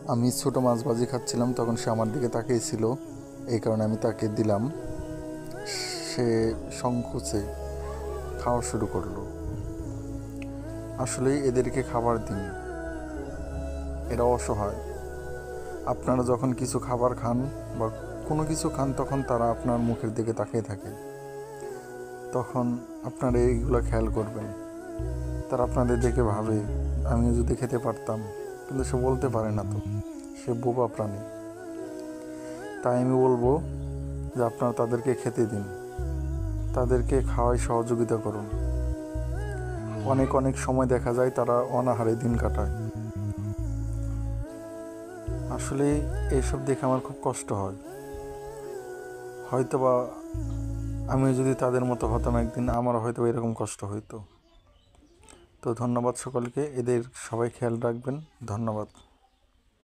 আমি ছোটো মাছ ভাজি খাচ্ছিলাম, তখন সে আমার দিকে তাকিয়েছিল, এই কারণে আমি তাকে দিলাম। সে সংকোচে খাওয়া শুরু করলো। আসলেই এদেরকে খাবার দিন, এরা অসহায়। আপনারা যখন কিছু খাবার খান বা কোনো কিছু খান, তখন তারা আপনার মুখের দিকে তাকিয়ে থাকে। তখন আপনারা এইগুলো খেয়াল করবেন। তারা আপনাদের দেখে ভাবে আমিও যদি খেতে পারতাম, কিন্তু সে বলতে পারে না, তো সে বোবা প্রাণী। তাই আমি বলবো যে আপনারা তাদেরকে খেতে দিন, তাদেরকে খাওয়ায় সহযোগিতা করুন। অনেক অনেক সময় দেখা যায় তারা অনাহারে দিন কাটায়। আসলে এইসব দেখে আমার খুব কষ্ট হয়। হয়তোবা আমি যদি তাদের মতো হতাম একদিন, আমারও হয়তো এরকম কষ্ট হইতো। তো ধন্যবাদ সকলকে, এদের সবাই খেয়াল রাখবেন। ধন্যবাদ।